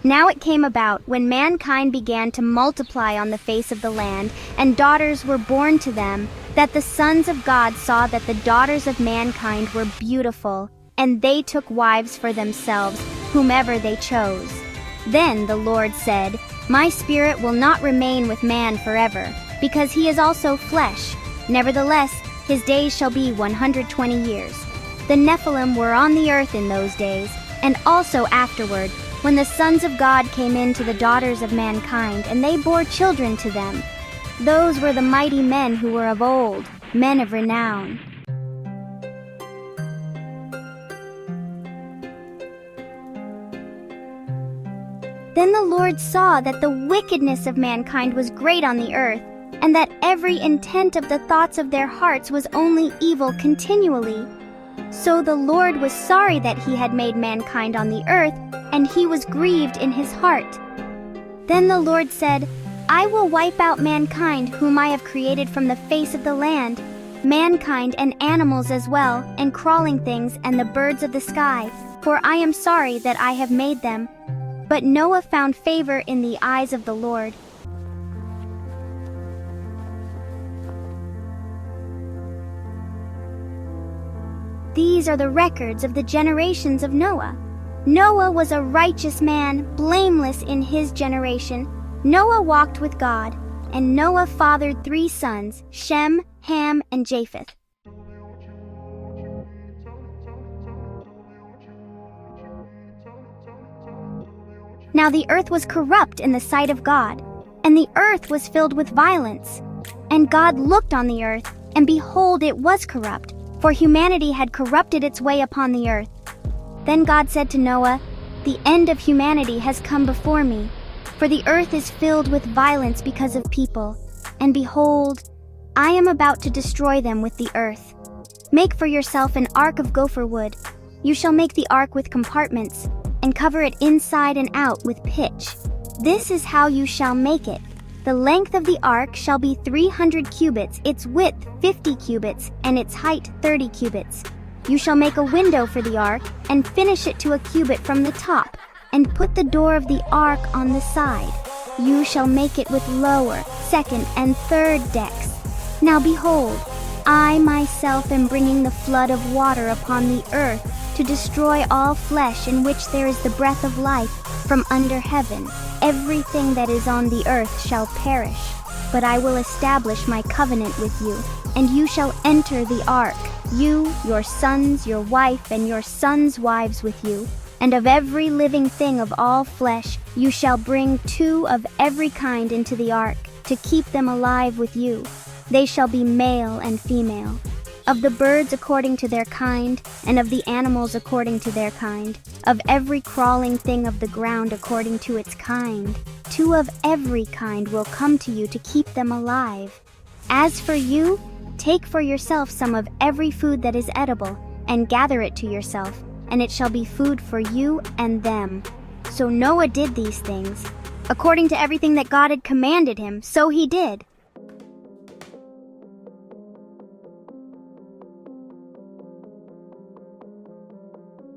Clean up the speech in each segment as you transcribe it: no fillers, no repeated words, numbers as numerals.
Now it came about, when mankind began to multiply on the face of the land, and daughters were born to them, that the sons of God saw that the daughters of mankind were beautiful, and they took wives for themselves, whomever they chose. Then the Lord said, My spirit will not remain with man forever, because he is also flesh. Nevertheless, his days shall be 120 years. The Nephilim were on the earth in those days, and also afterward, when the sons of God came in to the daughters of mankind, and they bore children to them. Those were the mighty men who were of old, men of renown. Then the Lord saw that the wickedness of mankind was great on the earth, and that every intent of the thoughts of their hearts was only evil continually. So the Lord was sorry that he had made mankind on the earth, and he was grieved in his heart. Then the Lord said, I will wipe out mankind whom I have created from the face of the land, mankind and animals as well, and crawling things and the birds of the sky, for I am sorry that I have made them. But Noah found favor in the eyes of the Lord. These are the records of the generations of Noah. Noah was a righteous man, blameless in his generation. Noah walked with God, and Noah fathered 3 sons, Shem, Ham, and Japheth. Now the earth was corrupt in the sight of God, and the earth was filled with violence. And God looked on the earth, and behold, it was corrupt, for humanity had corrupted its way upon the earth. Then God said to Noah, The end of humanity has come before me, for the earth is filled with violence because of people. And behold, I am about to destroy them with the earth. Make for yourself an ark of gopher wood. You shall make the ark with compartments, and cover it inside and out with pitch. This is how you shall make it. The length of the ark shall be 300 cubits, its width 50 cubits, and its height 30 cubits. You shall make a window for the ark, and finish it to a cubit from the top, and put the door of the ark on the side. You shall make it with lower, second, and third decks. Now behold, I myself am bringing the flood of water upon the earth, to destroy all flesh in which there is the breath of life from under heaven. Everything that is on the earth shall perish, but I will establish my covenant with you, and you shall enter the ark, you, your sons, your wife, and your sons' wives with you. And of every living thing of all flesh you shall bring 2 of every kind into the ark, to keep them alive with you. They shall be male and female. Of the birds according to their kind, and of the animals according to their kind, of every crawling thing of the ground according to its kind. 2 of every kind will come to you to keep them alive. As for you, take for yourself some of every food that is edible, and gather it to yourself, and it shall be food for you and them. So Noah did these things. According to everything that God had commanded him, so he did.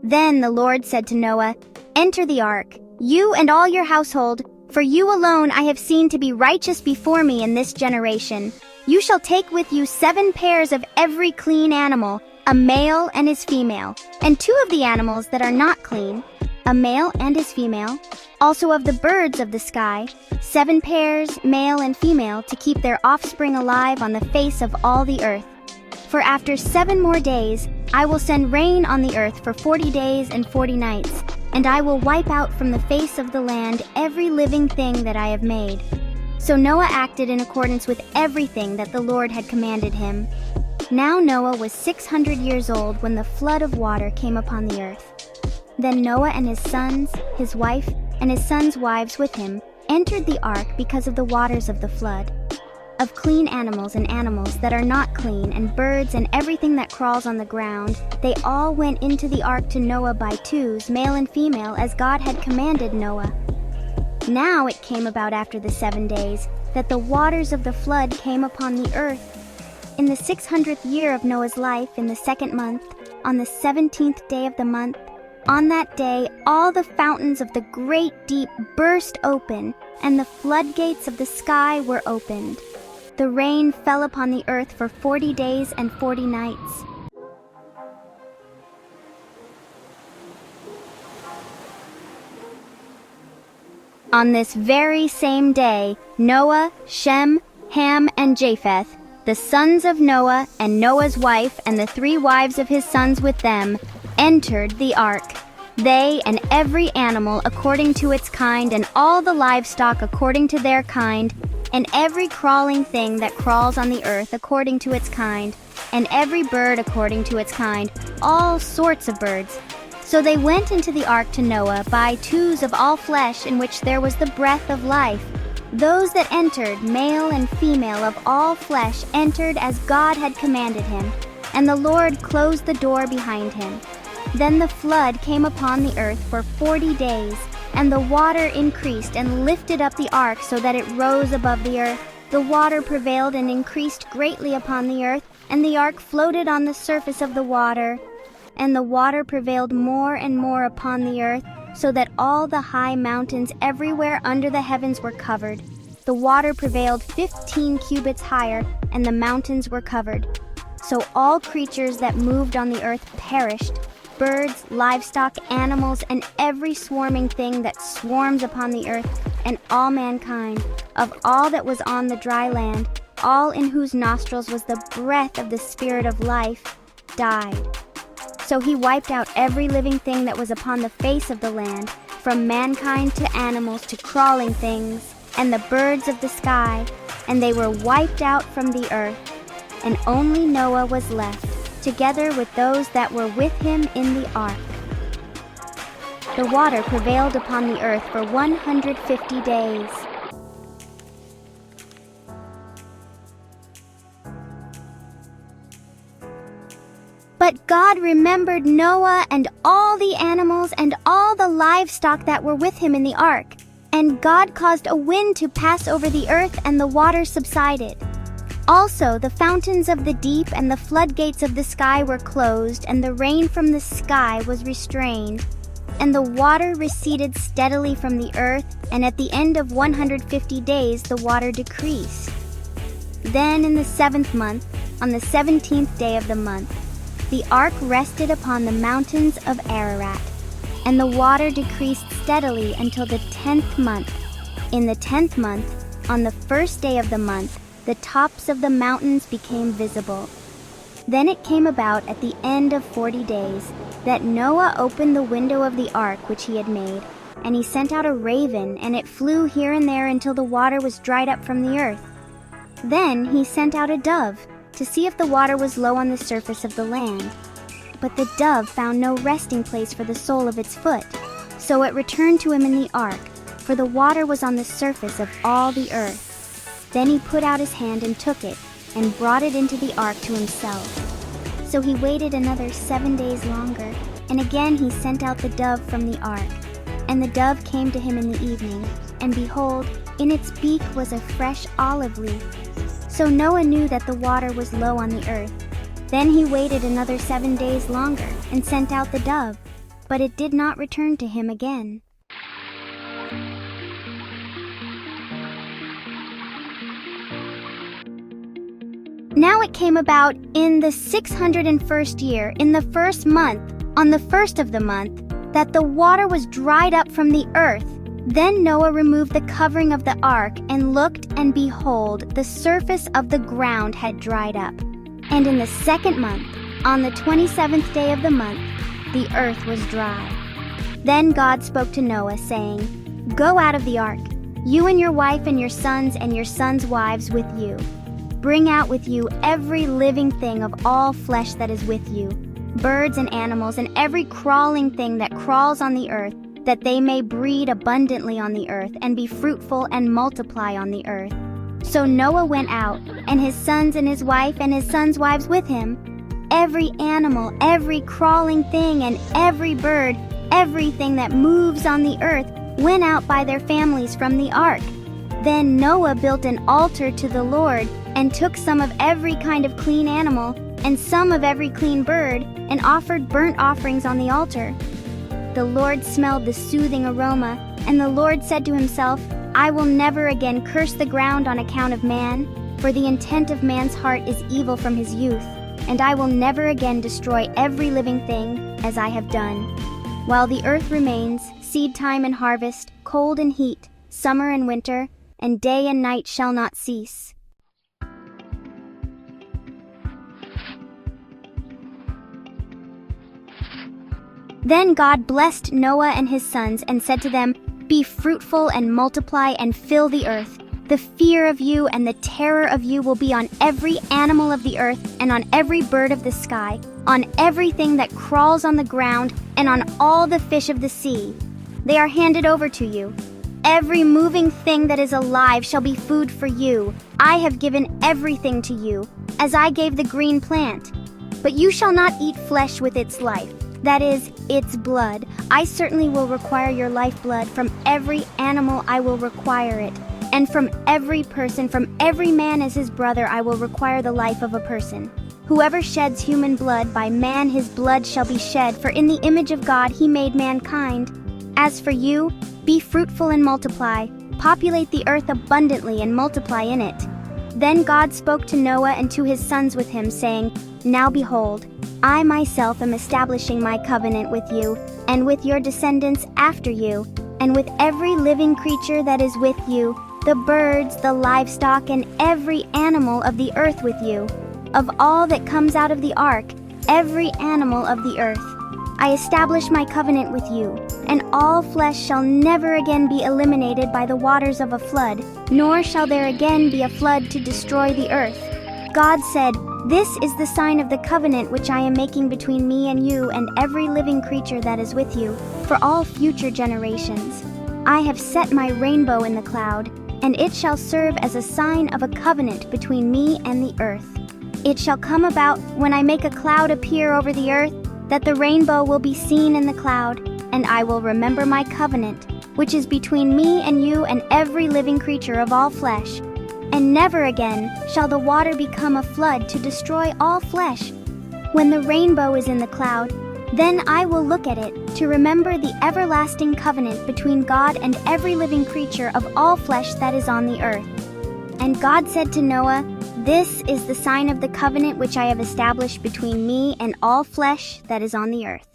Then the Lord said to Noah, Enter the ark, you and all your household, for you alone I have seen to be righteous before me in this generation. You shall take with you 7 pairs of every clean animal, a male and his female, and 2 of the animals that are not clean, a male and his female, also of the birds of the sky, 7 pairs, male and female, to keep their offspring alive on the face of all the earth. For after 7 more days, I will send rain on the earth for 40 days and 40 nights, and I will wipe out from the face of the land every living thing that I have made. So Noah acted in accordance with everything that the Lord had commanded him. Now Noah was 600 years old when the flood of water came upon the earth. Then Noah and his sons, his wife, and his sons' wives with him entered the ark because of the waters of the flood. Of clean animals and animals that are not clean, and birds and everything that crawls on the ground, they all went into the ark to Noah by 2s, male and female, as God had commanded Noah. Now it came about after the 7 days, that the waters of the flood came upon the earth. In the 600th year of Noah's life, in the 2nd month, on the 17th day of the month, On that day, all the fountains of the great deep burst open, and the floodgates of the sky were opened. The rain fell upon the earth for 40 days and 40 nights. On this very same day, Noah, Shem, Ham, and Japheth, the sons of Noah, and Noah's wife, and the 3 wives of his sons with them, entered the ark. They and every animal according to its kind, and all the livestock according to their kind, and every crawling thing that crawls on the earth according to its kind, and every bird according to its kind, all sorts of birds. So they went into the ark to Noah by twos of all flesh in which there was the breath of life. Those that entered, male and female of all flesh, entered as God had commanded him, and the Lord closed the door behind him. Then the flood came upon the earth for 40 days, and the water increased and lifted up the ark so that it rose above the earth. The water prevailed and increased greatly upon the earth, and the ark floated on the surface of the water. And the water prevailed more and more upon the earth, so that all the high mountains everywhere under the heavens were covered. The water prevailed 15 cubits higher, and the mountains were covered. So all creatures that moved on the earth perished, birds, livestock, animals, and every swarming thing that swarms upon the earth, and all mankind, of all that was on the dry land, all in whose nostrils was the breath of the Spirit of life, died. So he wiped out every living thing that was upon the face of the land, from mankind to animals to crawling things, and the birds of the sky, and they were wiped out from the earth. And only Noah was left, together with those that were with him in the ark. The water prevailed upon the earth for 150 days. But God remembered Noah and all the animals and all the livestock that were with him in the ark. And God caused a wind to pass over the earth, and the water subsided. Also, the fountains of the deep and the floodgates of the sky were closed, and the rain from the sky was restrained. And the water receded steadily from the earth, and at the end of 150 days the water decreased. Then in the 7th month, on the 17th day of the month, the ark rested upon the mountains of Ararat, and the water decreased steadily until the 10th month. In the 10th month, on the 1st day of the month, the tops of the mountains became visible. Then it came about at the end of 40 days that Noah opened the window of the ark which he had made, and he sent out a raven, and it flew here and there until the water was dried up from the earth. Then he sent out a dove, to see if the water was low on the surface of the land. But the dove found no resting place for the sole of its foot, so it returned to him in the ark, for the water was on the surface of all the earth. Then he put out his hand and took it, and brought it into the ark to himself. So he waited another 7 days longer, and again he sent out the dove from the ark. And the dove came to him in the evening, and behold, in its beak was a fresh olive leaf. So Noah knew that the water was low on the earth. Then he waited another 7 days longer, and sent out the dove, but it did not return to him again. Now it came about in the 601st year, in the 1st month, on the 1st of the month, that the water was dried up from the earth. Then Noah removed the covering of the ark, and looked, and behold, the surface of the ground had dried up. And in the 2nd month, on the 27th day of the month, the earth was dry. Then God spoke to Noah, saying, "Go out of the ark, you and your wife and your sons' wives with you. Bring out with you every living thing of all flesh that is with you, birds and animals, and every crawling thing that crawls on the earth, that they may breed abundantly on the earth, and be fruitful and multiply on the earth." So Noah went out, and his sons and his wife and his sons' wives with him. Every animal, every crawling thing, and every bird, everything that moves on the earth, went out by their families from the ark. Then Noah built an altar to the Lord, and took some of every kind of clean animal, and some of every clean bird, and offered burnt offerings on the altar. the Lord smelled the soothing aroma, and the Lord said to himself, I will never again curse the ground on account of man, for the intent of man's heart is evil from his youth, and I will never again destroy every living thing as I have done. While the earth remains, seed time and harvest, cold and heat, summer and winter, and day and night shall not cease. Then God blessed Noah and his sons and said to them, Be fruitful and multiply and fill the earth. The fear of you and the terror of you will be on every animal of the earth and on every bird of the sky, on everything that crawls on the ground and on all the fish of the sea. They are handed over to you. Every moving thing that is alive shall be food for you. I have given everything to you, as I gave the green plant. But you shall not eat flesh with its life, that is, its blood. I certainly will require your lifeblood. From every animal I will require it. And from every person, from every man as his brother, I will require the life of a person. Whoever sheds human blood, by man his blood shall be shed, for in the image of God he made mankind. As for you, be fruitful and multiply, populate the earth abundantly and multiply in it. Then God spoke to Noah and to his sons with him, saying, Now behold, I myself am establishing my covenant with you, and with your descendants after you, and with every living creature that is with you, the birds, the livestock, and every animal of the earth with you. Of all that comes out of the ark, every animal of the earth. I establish my covenant with you, and all flesh shall never again be eliminated by the waters of a flood, nor shall there again be a flood to destroy the earth. God said, This is the sign of the covenant which I am making between me and you and every living creature that is with you, for all future generations. I have set my rainbow in the cloud, and it shall serve as a sign of a covenant between me and the earth. It shall come about, when I make a cloud appear over the earth, that the rainbow will be seen in the cloud, and I will remember my covenant, which is between me and you and every living creature of all flesh. And never again shall the water become a flood to destroy all flesh. When the rainbow is in the cloud, then I will look at it to remember the everlasting covenant between God and every living creature of all flesh that is on the earth. And God said to Noah, This is the sign of the covenant which I have established between me and all flesh that is on the earth.